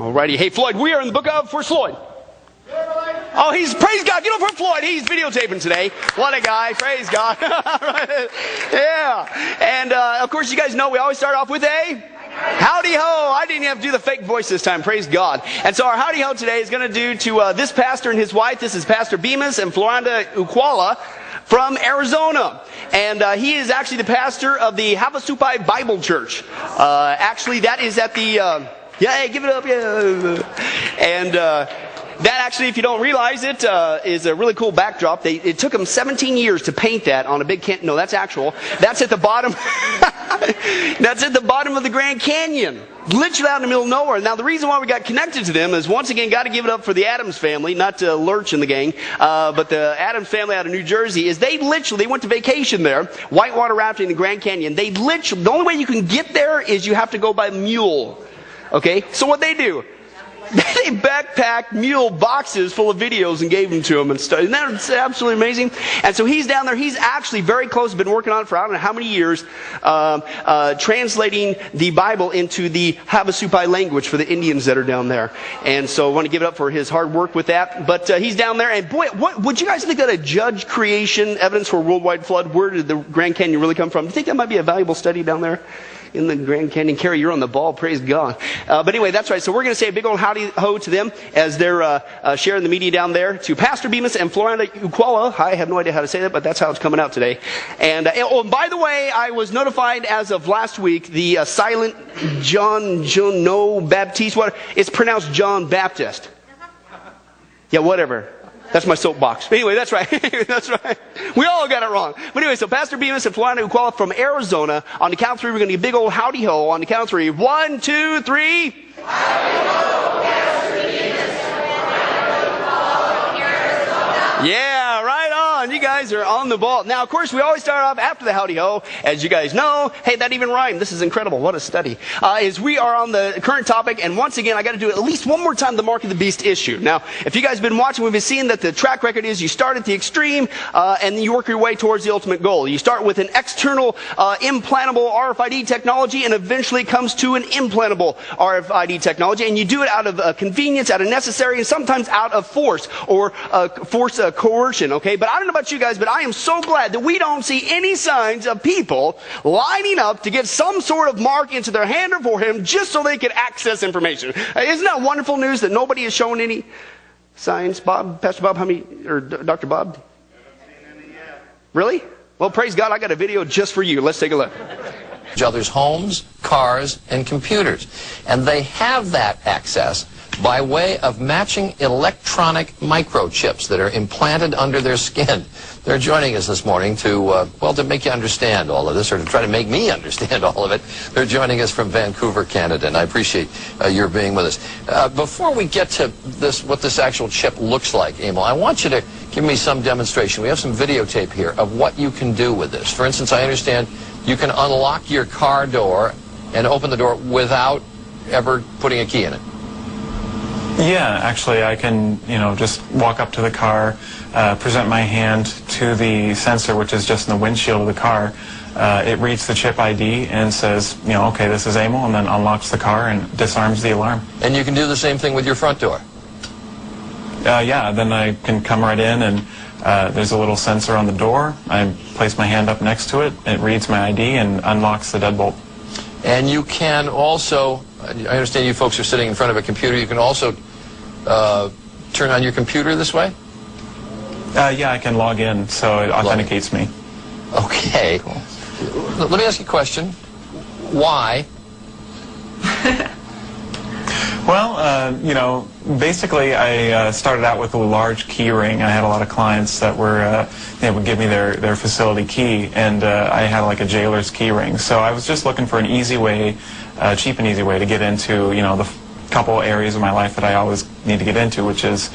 Alrighty. Hey, Floyd, we are in the book of, where's Floyd? Oh, praise God. Get over for Floyd. He's videotaping today. What a guy. Praise God. Yeah. And, of course, you guys know we always start off with a howdy ho. I didn't have to do the fake voice this time. Praise God. And so our howdy ho today is going to do to this pastor and his wife. This is Pastor Bemis and Floranda Ukwala from Arizona. And he is actually the pastor of the Havasupai Bible Church. Actually, that is at the... yeah, hey, give it up. Yeah. And that actually, if you don't realize it, is a really cool backdrop. It took them 17 years to paint that on a big can. No, that's actual. That's at the bottom. That's at the bottom of the Grand Canyon. Literally out in the middle of nowhere. Now, the reason why we got connected to them is, once again, got to give it up for the Adams family, not to Lurch and the gang, but the Adams family out of New Jersey, is they went to vacation there, whitewater rafting in the Grand Canyon. The only way you can get there is you have to go by mule. Okay? So what they do, they backpacked mule boxes full of videos and gave them to him and stuff. Isn't that absolutely amazing? And so he's down there. He's actually very close. Been working on it for I don't know how many years, translating the Bible into the Havasupai language for the Indians that are down there. And so I want to give it up for his hard work with that. But he's down there. And boy, what would you guys think that a judge creation evidence for worldwide flood? Where did the Grand Canyon really come from? Do you think that might be a valuable study down there in the Grand Canyon? Carrie, you're on the ball. Praise God. But anyway, that's right. So we're going to say a big old howdy ho to them as they're sharing the media down there. To Pastor Bemis and Floranda Ukwala. I have no idea how to say that, but that's how it's coming out today. And by the way, I was notified as of last week, the silent John Baptiste. It's pronounced John Baptist. Yeah, whatever. That's my soapbox. But anyway, that's right. That's right. We all got it wrong. But anyway, so Pastor Bemis and Floranda Ukwala from Arizona. On the count of three, we're going to give a big old howdy ho. On the count of three. 1, 2, 3. Howdy ho, Pastor Bemis and Floranda Ukwala from Arizona. Yeah, right on. You guys are on the ball. Now, of course, we always start off after the howdy ho. As you guys know, hey, that even rhymed. This is incredible. What a study. Is we are on the current topic, and once again, I got to do it at least one more time, the Mark of the Beast issue. Now, if you guys have been watching, we've been seeing that the track record is you start at the extreme, and then you work your way towards the ultimate goal. You start with an external, implantable RFID technology, and eventually it comes to an implantable RFID technology, and you do it out of convenience, out of necessary, and sometimes out of force, or coercion, okay? But I don't know about you guys, but I am so glad that we don't see any signs of people lining up to get some sort of mark into their hand or forehead just so they can access information. Isn't that wonderful news that nobody has shown any signs? Bob, Pastor Bob, how many, or Dr. Bob? I haven't seen any yet. Really? Well, praise God, I got a video just for you. Let's take a look. Each other's homes, cars, and computers. And they have that access by way of matching electronic microchips that are implanted under their skin. They're joining us this morning to make you understand all of this, or to try to make me understand all of it. They're joining us from Vancouver, Canada, and I appreciate your being with us. Before we get to this, what this actual chip looks like, Emil, I want you to give me some demonstration. We have some videotape here of what you can do with this. For instance, I understand you can unlock your car door and open the door without ever putting a key in it. Yeah, actually I can, just walk up to the car, present my hand to the sensor, which is just in the windshield of the car. It reads the chip ID and says, okay, this is Emil, and then unlocks the car and disarms the alarm. And you can do the same thing with your front door? Yeah, then I can come right in, and there's a little sensor on the door. I place my hand up next to it, it reads my ID and unlocks the deadbolt. And you can also, I understand you folks are sitting in front of a computer, you can also turn on your computer this way? Yeah, I can log in, so it authenticates me. Okay. Cool. Let me ask you a question. Why? Well, basically I started out with a large key ring. I had a lot of clients that were, they would give me their facility key, and I had like a jailer's key ring. So I was just looking for an easy way, cheap and easy way to get into, the couple areas of my life that I always need to get into, which is,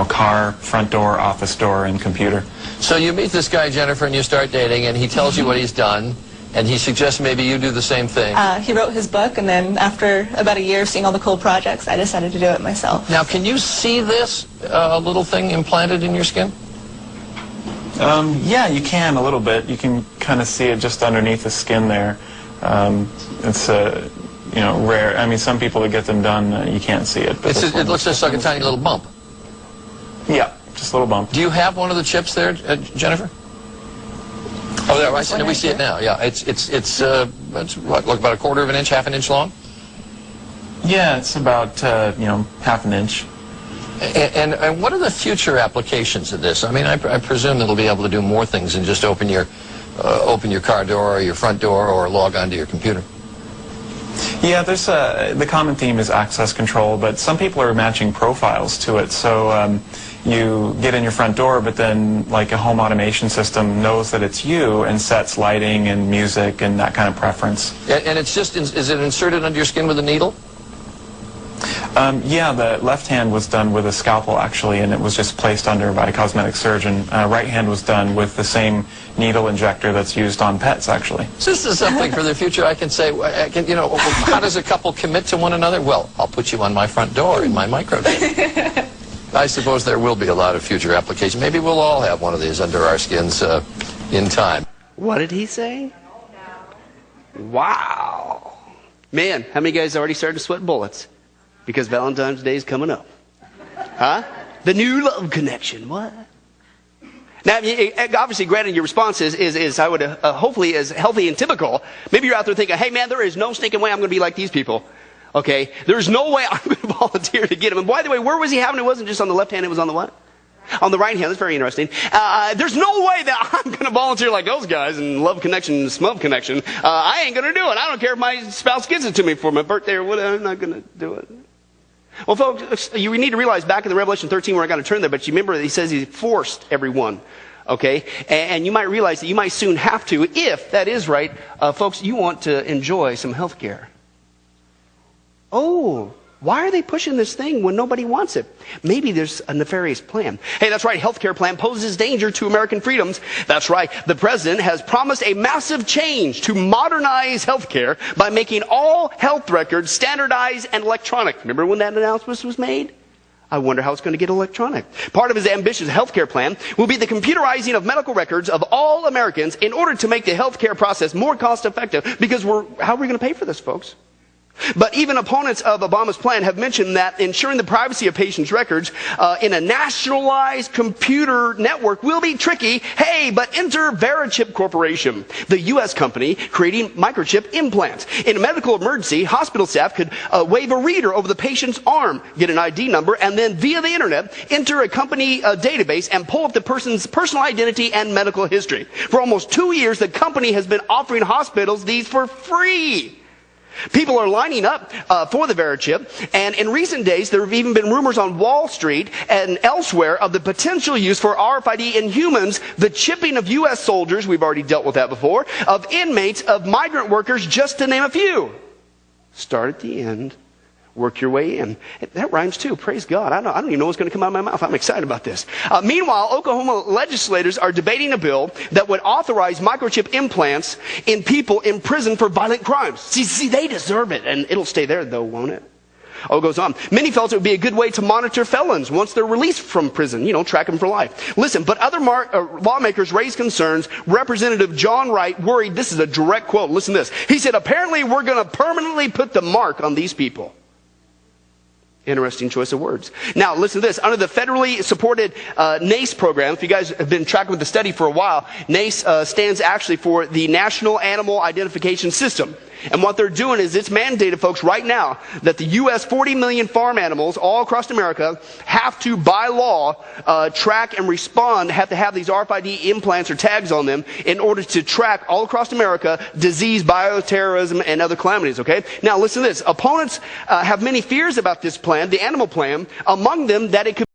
car, front door, office door, and computer. So you meet this guy, Jennifer, and you start dating, and he tells you what he's done. And he suggests maybe you do the same thing. He wrote his book, and then after about a year of seeing all the cool projects, I decided to do it myself. Now, can you see this little thing implanted in your skin? Yeah, you can a little bit. You can kind of see it just underneath the skin there. rare. I mean, some people that get them done, you can't see it. But It looks just like a tiny little bump. Yeah, just a little bump. Do you have one of the chips there, Jennifer? Oh, there, I see. We see it now. Yeah, it's what, look, about a quarter of an inch, half an inch long? Yeah, it's about, half an inch. And what are the future applications of this? I mean, I presume it'll be able to do more things than just open your car door or your front door or log onto your computer. Yeah, there's the common theme is access control, but some people are matching profiles to it. So you get in your front door, but then like a home automation system knows that it's you and sets lighting and music and that kind of preference. And it's just, is it inserted under your skin with a needle? Yeah, the left hand was done with a scalpel, actually, and it was just placed under by a cosmetic surgeon. Right hand was done with the same needle injector that's used on pets, actually. So this is something for the future. I can say, how does a couple commit to one another? Well, I'll put you on my front door in my microchip. I suppose there will be a lot of future applications. Maybe we'll all have one of these under our skins in time. What did he say? Wow. Man, how many guys already started to sweat bullets? Because Valentine's Day is coming up. Huh? The new love connection. What? Now, obviously, granted, your response is I would hopefully as healthy and typical. Maybe you're out there thinking, hey, man, there is no stinking way I'm going to be like these people. Okay? There's no way I'm going to volunteer to get him. And by the way, where was he having it? It wasn't just on the left hand. It was on the what? On the right hand. That's very interesting. There's no way that I'm going to volunteer like those guys in love connection and smub connection. I ain't going to do it. I don't care if my spouse gives it to me for my birthday or whatever. I'm not going to do it. Well, folks, you need to realize back in the Revelation 13 where I got to turn there, but you remember he says he forced everyone, okay? And you might realize that you might soon have to, if that is right, folks, you want to enjoy some health care. Oh, why are they pushing this thing when nobody wants it? Maybe there's a nefarious plan. Hey, that's right, healthcare plan poses danger to American freedoms. That's right, the president has promised a massive change to modernize healthcare by making all health records standardized and electronic. Remember when that announcement was made? I wonder how it's going to get electronic. Part of his ambitious healthcare plan will be the computerizing of medical records of all Americans in order to make the healthcare process more cost effective, because how are we going to pay for this, folks? But even opponents of Obama's plan have mentioned that ensuring the privacy of patients' records in a nationalized computer network will be tricky. Hey, but enter Verichip Corporation, the U.S. company creating microchip implants. In a medical emergency, hospital staff could wave a reader over the patient's arm, get an ID number, and then via the internet enter a company database and pull up the person's personal identity and medical history. For almost 2 years, the company has been offering hospitals these for free. People are lining up for the Verichip, and in recent days there have even been rumors on Wall Street and elsewhere of the potential use for RFID in humans, the chipping of U.S. soldiers, we've already dealt with that before, of inmates, of migrant workers, just to name a few. Start at the end, work your way in. That rhymes too, praise God. I don't even know what's going to come out of my mouth. I'm excited about this. Meanwhile, Oklahoma legislators are debating a bill that would authorize microchip implants in people in prison for violent crimes. See, they deserve it, and it'll stay there though, won't it? Oh, it goes on. Many felt it would be a good way to monitor felons once they're released from prison, track them for life. Listen, but other lawmakers raised concerns. Representative John Wright worried, this is a direct quote, listen to this. He said, apparently we're going to permanently put the mark on these people. Interesting choice of words. Now, listen to this. Under the federally supported NACE program, if you guys have been tracking with the study for a while, NACE stands actually for the National Animal Identification System. And what they're doing is it's mandated, folks, right now that the U.S. 40 million farm animals all across America have to, by law, track and respond, have to have these RFID implants or tags on them in order to track all across America disease, bioterrorism, and other calamities, okay? Now, listen to this. Opponents have many fears about this plan, the animal plan, among them that it could